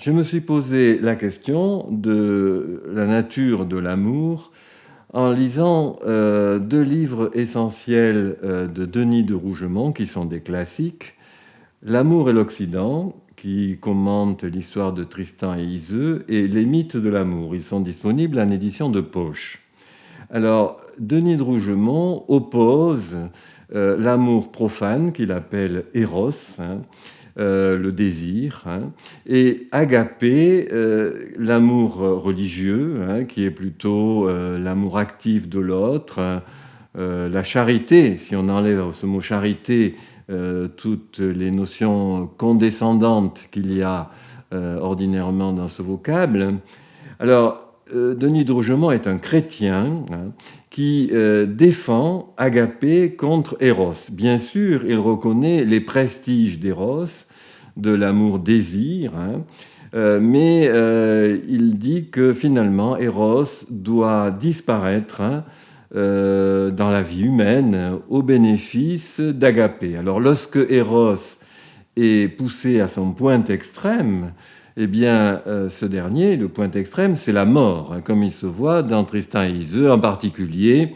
Je me suis posé la question de la nature de l'amour en lisant deux livres essentiels de Denis de Rougemont, qui sont des classiques. L'amour et l'Occident, qui commente l'histoire de Tristan et Iseux, et Les mythes de l'amour. Ils sont disponibles en édition de poche. Alors, Denis de Rougemont oppose l'amour profane, qu'il appelle Eros, le désir, et agapé, l'amour religieux, qui est plutôt l'amour actif de l'autre, la charité, si on enlève ce mot charité, toutes les notions condescendantes qu'il y a ordinairement dans ce vocable. Alors, Denis de Rougemont est un chrétien qui défend Agapé contre Eros. Bien sûr, il reconnaît les prestiges d'Eros, de l'amour-désir, mais il dit que finalement, Eros doit disparaître dans la vie humaine au bénéfice d'Agapé. Alors, lorsque Eros est poussé à son point extrême, eh bien, ce dernier, le point extrême, c'est la mort, comme il se voit dans Tristan et Iseux, en particulier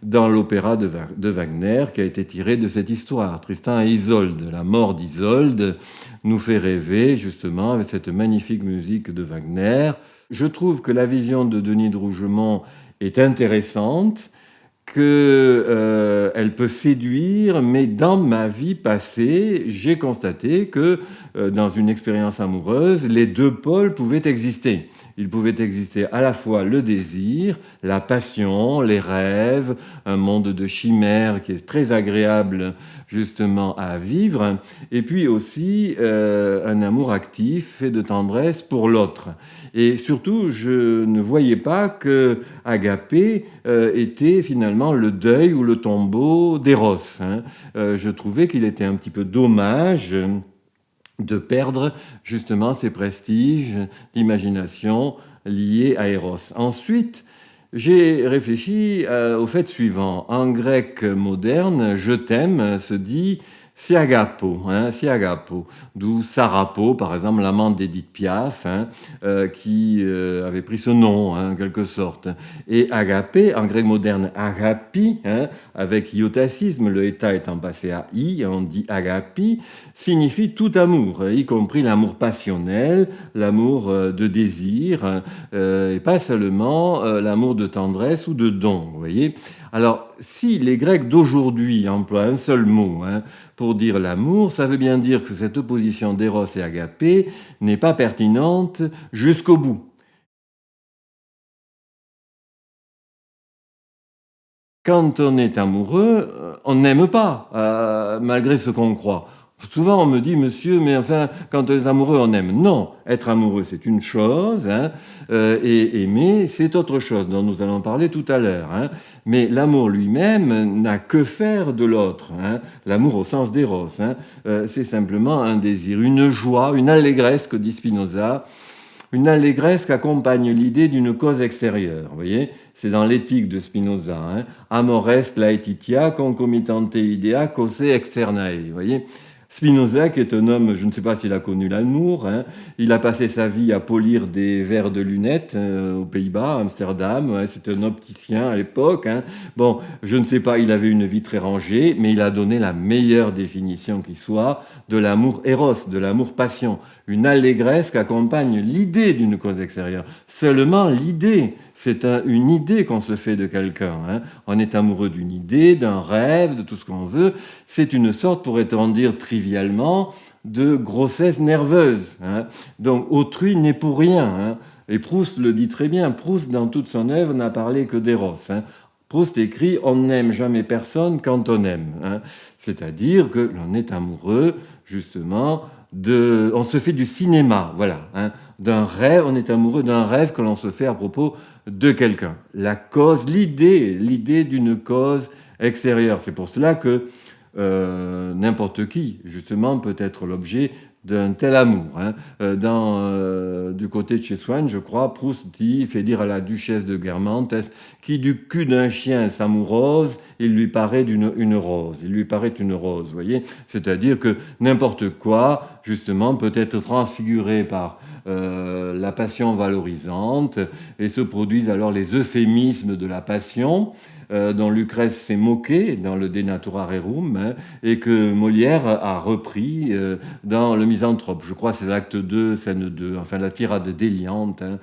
dans l'opéra de Wagner qui a été tiré de cette histoire, Tristan et Isolde. La mort d'Isolde nous fait rêver justement avec cette magnifique musique de Wagner. Je trouve que la vision de Denis de Rougemont est intéressante, qu'elle peut séduire, mais dans ma vie passée, j'ai constaté que dans une expérience amoureuse, les deux pôles pouvaient exister. Il pouvait exister à la fois le désir, la passion, les rêves, un monde de chimères qui est très agréable justement à vivre, et puis aussi un amour actif fait de tendresse pour l'autre. Et surtout, je ne voyais pas que Agapé était finalement le deuil ou le tombeau d'Eros. Je trouvais qu'il était un petit peu dommage de perdre justement ces prestiges d'imagination liés à Eros. Ensuite, j'ai réfléchi au fait suivant. En grec moderne, je t'aime se dit Siagapo, Siagapo, d'où Sarapo, par exemple, l'amante d'Édith Piaf, qui avait pris ce nom, en quelque sorte. Et agapé, en grec moderne, agapi, avec iotacisme, le eta étant passé à i, on dit agapi, signifie tout amour, y compris l'amour passionnel, l'amour de désir, et pas seulement l'amour de tendresse ou de don, vous voyez. Alors, si les Grecs d'aujourd'hui emploient un seul mot pour dire l'amour, ça veut bien dire que cette opposition d'éros et agapé n'est pas pertinente jusqu'au bout. Quand on est amoureux, on n'aime pas, malgré ce qu'on croit. Souvent, on me dit, monsieur, mais enfin, quand on est amoureux, on aime. Non, être amoureux, c'est une chose, et aimer, c'est autre chose, dont nous allons parler tout à l'heure. Mais l'amour lui-même n'a que faire de l'autre. L'amour au sens d'éros, c'est simplement un désir, une joie, une allégresse, que dit Spinoza, une allégresse qu'accompagne l'idée d'une cause extérieure. Vous voyez, c'est dans l'éthique de Spinoza. Amor est laetitia concomitante idea causae externae. Vous voyez, Spinoza, qui est un homme, je ne sais pas s'il a connu l'amour, il a passé sa vie à polir des verres de lunettes aux Pays-Bas, à Amsterdam. C'est un opticien à l'époque. Bon, je ne sais pas, il avait une vie très rangée, mais il a donné la meilleure définition qui soit de l'amour éros, de l'amour passion. Une allégresse qu'accompagne l'idée d'une cause extérieure. Seulement l'idée, c'est une idée qu'on se fait de quelqu'un. On est amoureux d'une idée, d'un rêve, de tout ce qu'on veut. C'est une sorte, pourrait-on dire trivialement, de grossesse nerveuse. Donc autrui n'est pour rien. Et Proust le dit très bien. Proust, dans toute son œuvre, n'a parlé que d'éros. Proust écrit « On n'aime jamais personne quand on aime ». C'est-à-dire que l'on est amoureux, justement, on se fait du cinéma, voilà, d'un rêve, on est amoureux d'un rêve que l'on se fait à propos de quelqu'un. La cause, l'idée d'une cause extérieure. C'est pour cela que n'importe qui, justement, peut être l'objet d'un tel amour. Du côté de chez Swann, je crois, Proust fait dire à la duchesse de Guermantes qui du cul d'un chien s'amourose il lui paraît une rose. Il lui paraît une rose, vous voyez. C'est-à-dire que n'importe quoi, justement, peut être transfiguré par la passion valorisante, et se produisent alors les euphémismes de la passion, dont Lucrèce s'est moqué dans le De Natura Rerum, hein, et que Molière a repris dans le Misanthrope. Je crois que c'est l'acte 2, scène 2, enfin la tirade déliante. Hein.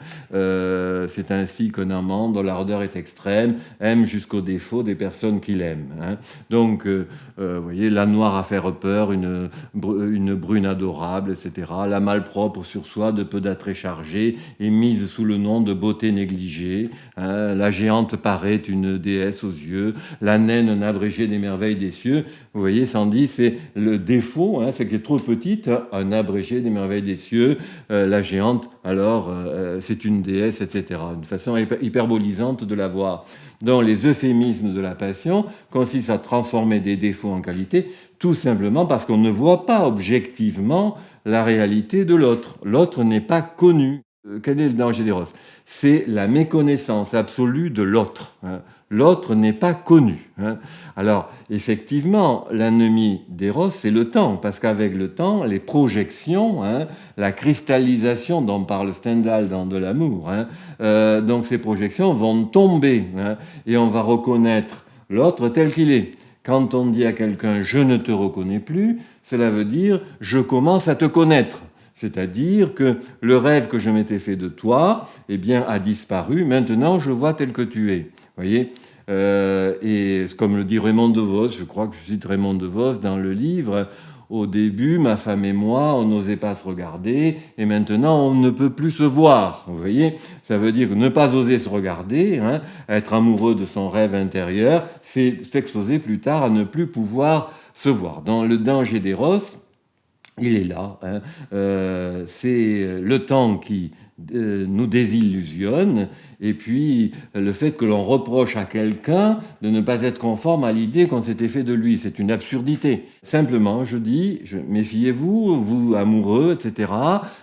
C'est ainsi qu'un amant dont l'ardeur est extrême aime jusqu'au défaut des personnes qu'il aime. Hein. Donc, vous voyez, la noire à faire peur, une brune adorable, etc. La malpropre sur soi, de peu d'attrait chargé, est mise sous le nom de beauté négligée. Hein. La géante paraît une déesse aux yeux, la naine un abrégé des merveilles des cieux. Vous voyez, Sandy, c'est le défaut, hein, c'est qu'elle est trop petite, un abrégé des merveilles des cieux. La géante, alors, c'est une déesse, etc. Une façon hyperbolisante de la voir. Donc, les euphémismes de la passion consistent à transformer des défauts en qualités, tout simplement parce qu'on ne voit pas objectivement la réalité de l'autre. L'autre n'est pas connu. Quel est le danger d'Eros? C'est la méconnaissance absolue de l'autre. Hein. L'autre n'est pas connu. Hein. Alors, effectivement, l'ennemi d'Eros, c'est le temps, parce qu'avec le temps, les projections, hein, la cristallisation dont parle Stendhal dans De l'amour, hein, donc ces projections vont tomber, hein, et on va reconnaître l'autre tel qu'il est. Quand on dit à quelqu'un « je ne te reconnais plus », cela veut dire « je commence à te connaître ». C'est-à-dire que le rêve que je m'étais fait de toi, eh bien, a disparu. Maintenant, je vois tel que tu es. Vous voyez, et comme le dit Raymond DeVos, je crois que je cite Raymond DeVos dans le livre, au début, ma femme et moi, on n'osait pas se regarder, et maintenant, on ne peut plus se voir. Vous voyez, ça veut dire que ne pas oser se regarder, hein, être amoureux de son rêve intérieur, c'est s'exposer plus tard à ne plus pouvoir se voir. Dans le danger d'Eros, il est là. Hein. C'est le temps qui nous désillusionne, et puis le fait que l'on reproche à quelqu'un de ne pas être conforme à l'idée qu'on s'était fait de lui. C'est une absurdité. Simplement, je dis, méfiez-vous, vous amoureux, etc.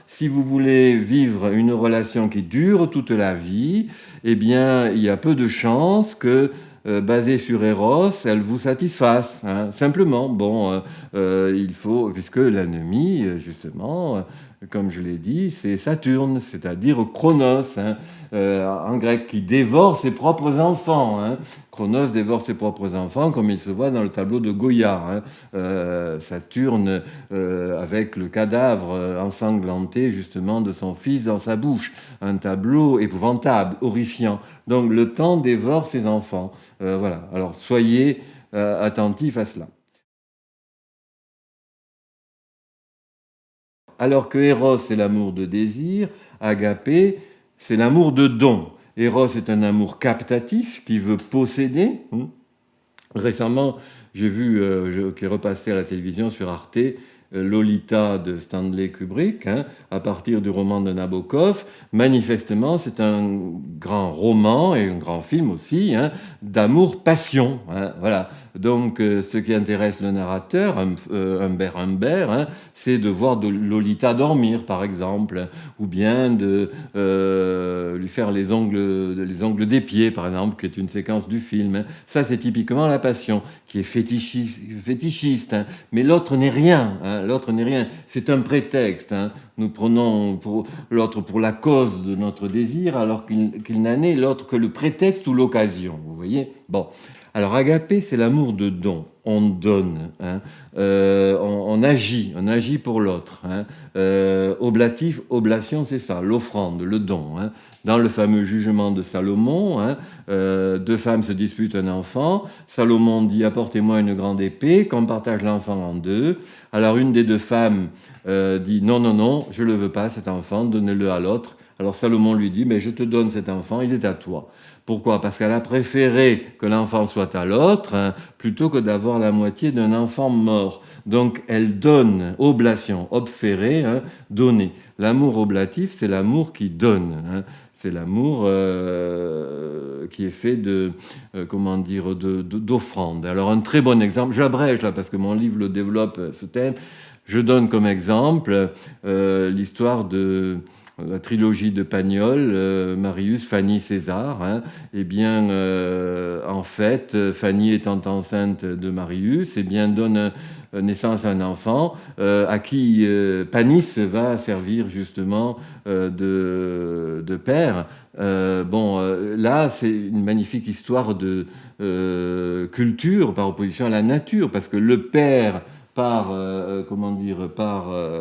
Si vous voulez vivre une relation qui dure toute la vie, eh bien, il y a peu de chances que basée sur Eros, elle vous satisfasse. Hein. Simplement, bon, il faut, puisque l'ennemi, justement, comme je l'ai dit, c'est Saturne, c'est-à-dire Chronos, hein, en grec, qui dévore ses propres enfants. Hein. Chronos dévore ses propres enfants, comme il se voit dans le tableau de Goya. Hein. Saturne, avec le cadavre ensanglanté, justement, de son fils dans sa bouche. Un tableau épouvantable, horrifiant. Donc, le temps dévore ses enfants. Voilà. Alors, soyez attentifs à cela. Alors que Eros, c'est l'amour de désir, Agapé, c'est l'amour de don. Eros est un amour captatif qui veut posséder. Récemment, j'ai vu, qui est repassé à la télévision sur Arte, Lolita de Stanley Kubrick, hein, à partir du roman de Nabokov. Manifestement, c'est un grand roman et un grand film aussi, hein, d'amour-passion. Hein, voilà. Donc, ce qui intéresse le narrateur, Humbert Humbert, hein, c'est de voir Lolita dormir, par exemple, ou bien de lui faire les ongles des pieds, par exemple, qui est une séquence du film. Hein. Ça, c'est typiquement la passion, qui est fétichiste, hein. Mais l'autre n'est rien. Hein. L'autre n'est rien. C'est un prétexte. Hein. Nous prenons l'autre pour la cause de notre désir, alors qu'il n'en est l'autre que le prétexte ou l'occasion. Vous voyez ? Bon. Alors, agapé, c'est l'amour de don. On donne, hein. On agit pour l'autre. Hein. Oblatif, oblation, c'est ça, l'offrande, le don. Hein. Dans le fameux jugement de Salomon, hein, deux femmes se disputent un enfant. Salomon dit « apportez-moi une grande épée », qu'on partage l'enfant en deux. Alors une des deux femmes dit « non, non, non, je ne le veux pas, cet enfant, donnez-le à l'autre ». Alors Salomon lui dit « mais je te donne cet enfant, il est à toi ». Pourquoi ? Parce qu'elle a préféré que l'enfant soit à l'autre, hein, plutôt que d'avoir la moitié d'un enfant mort. Donc elle donne, oblation, obférer, hein, donner. L'amour oblatif, c'est l'amour qui donne. Hein. C'est l'amour qui est fait d'offrande. Alors un très bon exemple, j'abrège là parce que mon livre le développe ce thème. Je donne comme exemple l'histoire de la trilogie de Pagnol, Marius, Fanny, César. Hein. Eh bien, en fait, Fanny étant enceinte de Marius, eh bien, donne naissance à un enfant à qui Panis va servir justement de père. Là, c'est une magnifique histoire de culture par opposition à la nature, parce que le père par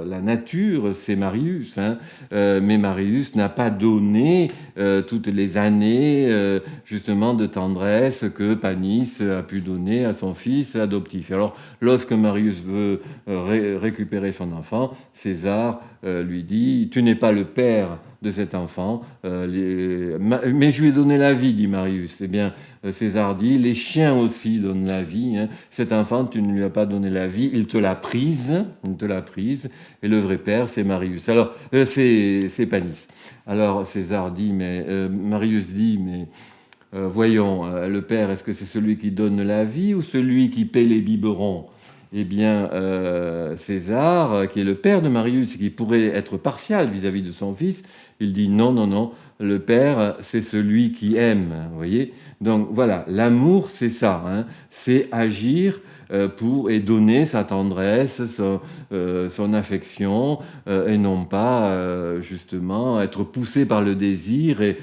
la nature, c'est Marius. Hein. Mais Marius n'a pas donné toutes les années justement de tendresse que Panis a pu donner à son fils adoptif. Alors, lorsque Marius veut récupérer son enfant, César lui dit « Tu n'es pas le père de cet enfant, mais je lui ai donné la vie, dit Marius. » Eh bien, César dit « Les chiens aussi donnent la vie. Hein. Cet enfant, tu ne lui as pas donné la vie, il te l'a prise. Et le vrai père, c'est Marius. Alors, c'est Panis. » Alors, César dit, Marius dit, mais voyons, le père, est-ce que c'est celui qui donne la vie ou celui qui paie les biberons ? Eh bien, César, qui est le père de Marius, qui pourrait être partial vis-à-vis de son fils, il dit non, le père, c'est celui qui aime. Vous voyez ? Donc voilà, l'amour, c'est ça. Hein, c'est agir et donner sa tendresse, son affection, et non pas justement être poussé par le désir et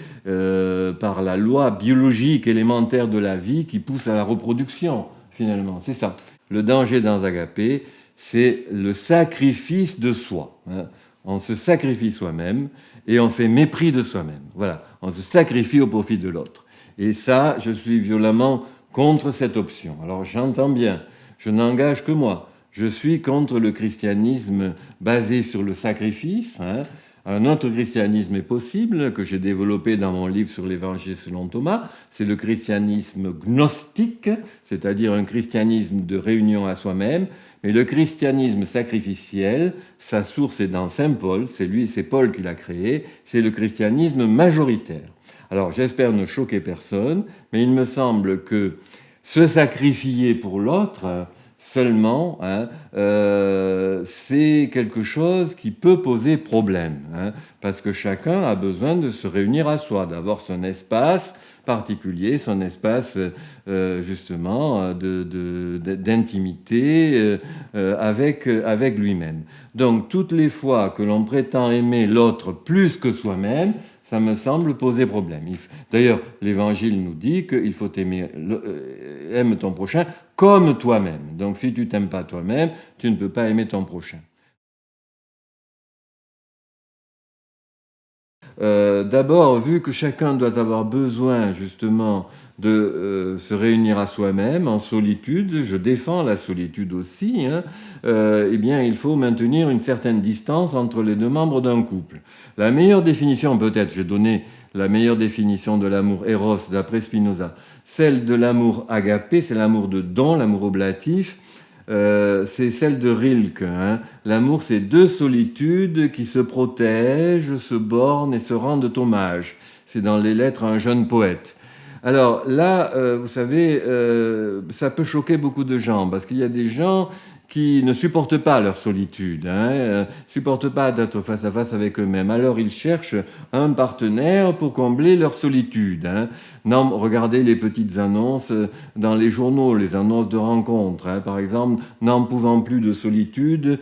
par la loi biologique élémentaire de la vie qui pousse à la reproduction, finalement. C'est ça. Le danger dans Agapé, c'est le sacrifice de soi. Hein. On se sacrifie soi-même et on fait mépris de soi-même. Voilà, on se sacrifie au profit de l'autre. Et ça, je suis violemment contre cette option. Alors j'entends bien, je n'engage que moi. Je suis contre le christianisme basé sur le sacrifice. Hein. Un autre christianisme est possible, que j'ai développé dans mon livre sur l'Évangile selon Thomas. C'est le christianisme gnostique, c'est-à-dire un christianisme de réunion à soi-même. Mais le christianisme sacrificiel, sa source est dans Saint Paul, c'est Paul qui l'a créé, c'est le christianisme majoritaire. Alors j'espère ne choquer personne, mais il me semble que se sacrifier pour l'autre, seulement, hein, c'est quelque chose qui peut poser problème, hein, parce que chacun a besoin de se réunir à soi, d'avoir son espace particulier, son espace justement d'intimité avec lui-même. Donc toutes les fois que l'on prétend aimer l'autre plus que soi-même, ça me semble poser problème. D'ailleurs, l'Évangile nous dit qu'il faut aime ton prochain comme toi-même. Donc si tu t'aimes pas toi-même, tu ne peux pas aimer ton prochain. D'abord, vu que chacun doit avoir besoin justement de se réunir à soi-même en solitude, je défends la solitude aussi, hein, eh bien il faut maintenir une certaine distance entre les deux membres d'un couple. La meilleure définition, peut-être, j'ai donné la meilleure définition de l'amour Eros d'après Spinoza, celle de l'amour agapé, c'est l'amour de don, l'amour oblatif, c'est celle de Rilke. Hein. L'amour, c'est deux solitudes qui se protègent, se bornent et se rendent hommage. C'est dans les lettres à un jeune poète. Alors là, vous savez, ça peut choquer beaucoup de gens, parce qu'il y a des gens qui ne supportent pas leur solitude, ne supportent pas d'être face à face avec eux-mêmes. Alors ils cherchent un partenaire pour combler leur solitude. Hein. Non, regardez les petites annonces dans les journaux, les annonces de rencontres. Hein. Par exemple, n'en pouvant plus de solitude,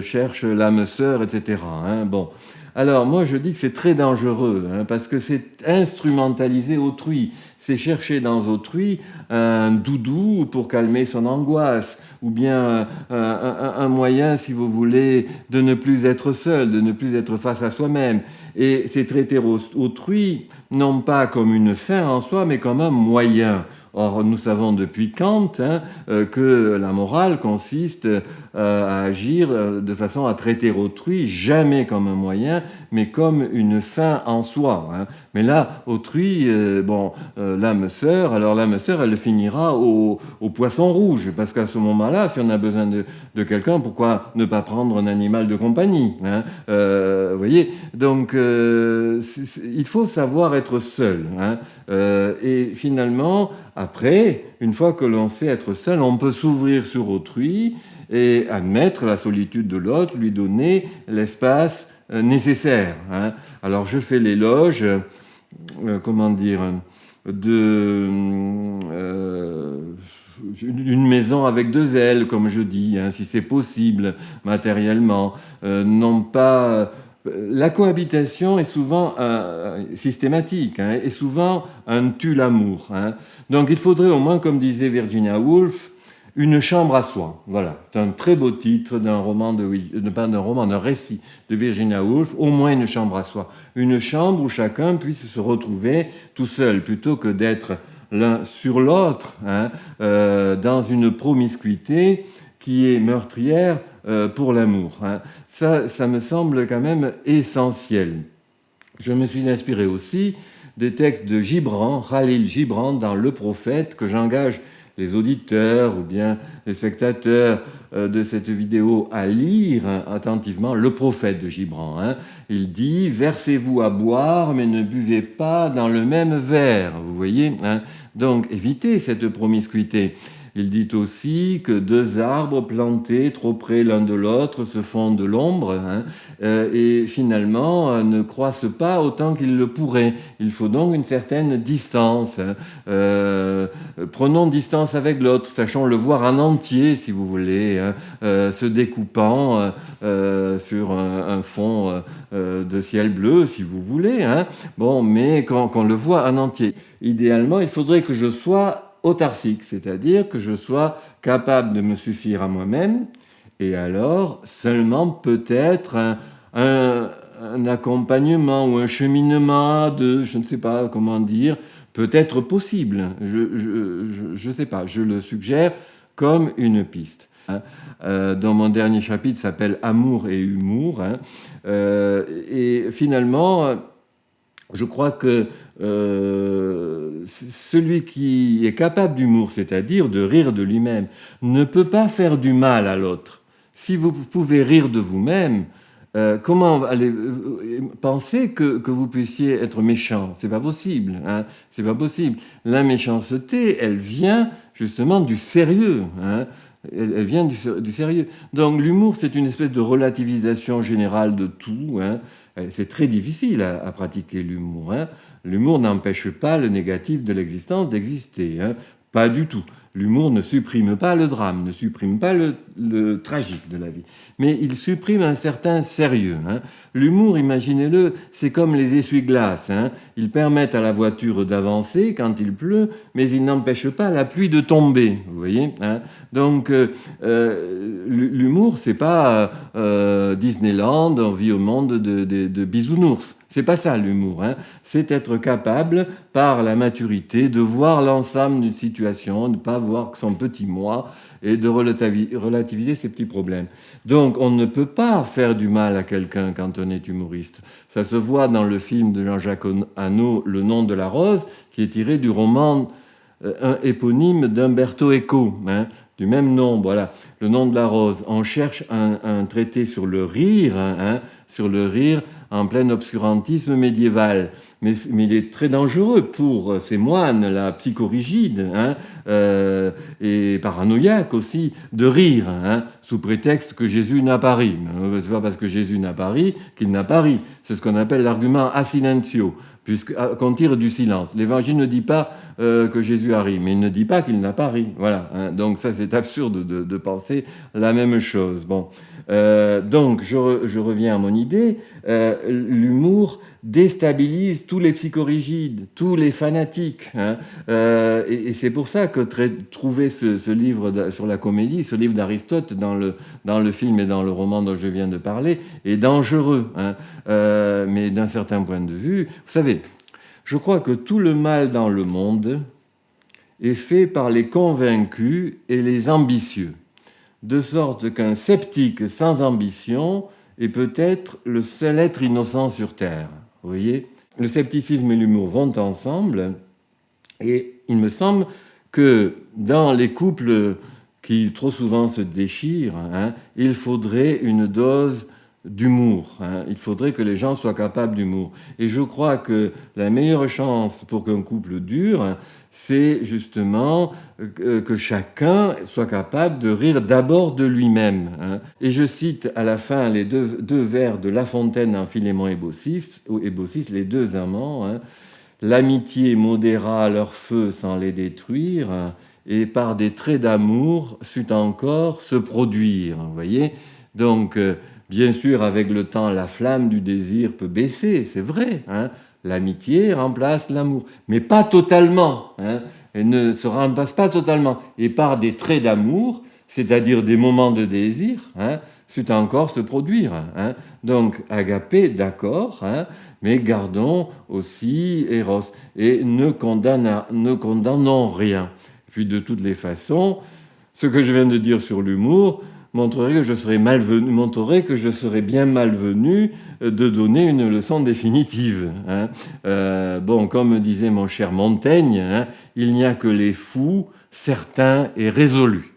cherche l'âme sœur, etc. Hein. Bon. Alors moi je dis que c'est très dangereux, hein, parce que c'est instrumentaliser autrui, c'est chercher dans autrui un doudou pour calmer son angoisse, ou bien un moyen, si vous voulez, de ne plus être seul, de ne plus être face à soi-même. Et c'est traiter autrui non pas comme une fin en soi, mais comme un moyen. Or, nous savons depuis Kant que la morale consiste à agir de façon à traiter autrui jamais comme un moyen, mais comme une fin en soi. Hein. Mais là, autrui, l'âme sœur, alors l'âme sœur, elle finira au poisson rouge, parce qu'à ce moment-là, si on a besoin de quelqu'un, pourquoi ne pas prendre un animal de compagnie, hein. Vous voyez, donc il faut savoir être seul. Hein. Et finalement, après, une fois que l'on sait être seul, on peut s'ouvrir sur autrui et admettre la solitude de l'autre, lui donner l'espace nécessaire. Hein. Alors je fais l'éloge, comment dire, d'une maison avec deux ailes, comme je dis, hein, si c'est possible matériellement. Non pas... La cohabitation est souvent systématique, hein, et souvent un tue l'amour. Hein. Donc il faudrait au moins, comme disait Virginia Woolf, une chambre à soi. Voilà, c'est un très beau titre d'un roman d'un récit de Virginia Woolf. Au moins une chambre à soi, une chambre où chacun puisse se retrouver tout seul, plutôt que d'être l'un sur l'autre, hein, dans une promiscuité qui est meurtrière pour l'amour. Hein. Ça me semble quand même essentiel. Je me suis inspiré aussi des textes de Gibran, Khalil Gibran, dans Le Prophète, que j'engage les auditeurs ou bien les spectateurs de cette vidéo à lire attentivement. Le Prophète de Gibran. Hein. Il dit « Versez-vous à boire, mais ne buvez pas dans le même verre. » Vous voyez, hein. Donc évitez cette promiscuité. Il dit aussi que deux arbres plantés trop près l'un de l'autre se font de l'ombre, hein, et finalement ne croissent pas autant qu'ils le pourraient. Il faut donc une certaine distance. Hein. Prenons distance avec l'autre, sachons le voir en entier, si vous voulez, hein, se découpant sur un fond de ciel bleu, si vous voulez. Hein. Bon, mais qu'on le voit en entier. Idéalement, il faudrait que je sois autarcique, c'est-à-dire que je sois capable de me suffire à moi-même, et alors seulement peut-être un accompagnement ou un cheminement de, je ne sais pas comment dire, peut être possible. Je ne sais pas, je le suggère comme une piste. Hein. Dans mon dernier chapitre s'appelle Amour et humour. Hein. Et finalement, je crois que celui qui est capable d'humour, c'est-à-dire de rire de lui-même, ne peut pas faire du mal à l'autre. Si vous pouvez rire de vous-même, comment allez penser que vous puissiez être méchant? C'est pas possible. Hein, c'est pas possible. La méchanceté, elle vient justement du sérieux. Hein. Elle vient du sérieux. Donc l'humour, c'est une espèce de relativisation générale de tout. Hein. C'est très difficile à pratiquer l'humour. Hein. L'humour n'empêche pas le négatif de l'existence d'exister. Hein. Pas du tout. L'humour ne supprime pas le drame, ne supprime pas le tragique de la vie. Mais il supprime un certain sérieux. Hein. L'humour, imaginez-le, c'est comme les essuie-glaces. Hein. Ils permettent à la voiture d'avancer quand il pleut, mais ils n'empêchent pas la pluie de tomber. Vous voyez, hein. Donc, l'humour, c'est pas Disneyland, on vit au monde de bisounours. C'est pas ça l'humour, hein. C'est être capable, par la maturité, de voir l'ensemble d'une situation, de ne pas voir que son petit moi, et de relativiser ses petits problèmes. Donc on ne peut pas faire du mal à quelqu'un quand on est humoriste. Ça se voit dans le film de Jean-Jacques Hano, Le nom de la rose, qui est tiré du roman éponyme d'Umberto Eco, hein, du même nom, voilà, Le nom de la rose. On cherche un traité sur le rire, hein, sur le rire en plein obscurantisme médiéval. Mais il est très dangereux pour ces moines, là, psychorigides, hein, et paranoïaques aussi, de rire, hein, sous prétexte que Jésus n'a pas ri. C'est pas parce que Jésus n'a pas ri qu'il n'a pas ri. C'est ce qu'on appelle l'argument a silentio, qu'on tire du silence. L'Évangile ne dit pas que Jésus a ri, mais il ne dit pas qu'il n'a pas ri. Voilà. Hein. Donc ça, c'est absurde de penser la même chose. Bon. Donc, je reviens à mon idée. L'humour déstabilise tous les psychorigides, tous les fanatiques. Hein. Et c'est pour ça que trouver ce livre sur la comédie, ce livre d'Aristote dans le film et dans le roman dont je viens de parler, est dangereux. Hein. Mais d'un certain point de vue, vous savez, je crois que tout le mal dans le monde est fait par les convaincus et les ambitieux, de sorte qu'un sceptique sans ambition est peut-être le seul être innocent sur Terre. Vous voyez, le scepticisme et l'humour vont ensemble, et il me semble que dans les couples qui trop souvent se déchirent, hein, il faudrait une dose d'humour. Il faudrait que les gens soient capables d'humour. Et je crois que la meilleure chance pour qu'un couple dure, c'est justement que chacun soit capable de rire d'abord de lui-même. Et je cite à la fin les deux vers de La Fontaine en Philémon et Baucis, les deux amants. L'amitié modéra leurs feux sans les détruire, et par des traits d'amour sut encore se produire. Vous voyez ? Donc, bien sûr, avec le temps, la flamme du désir peut baisser, c'est vrai. L'amitié remplace l'amour, mais pas totalement. Elle ne se remplace pas totalement. Et par des traits d'amour, c'est-à-dire des moments de désir, sut encore se produire. Donc, agapé, d'accord, mais gardons aussi Eros. Et ne condamnons rien. Puis, de toutes les façons, ce que je viens de dire sur l'humour montrerait que je serais bien malvenu de donner une leçon définitive. Bon, comme disait mon cher Montaigne, il n'y a que les fous, certains et résolus.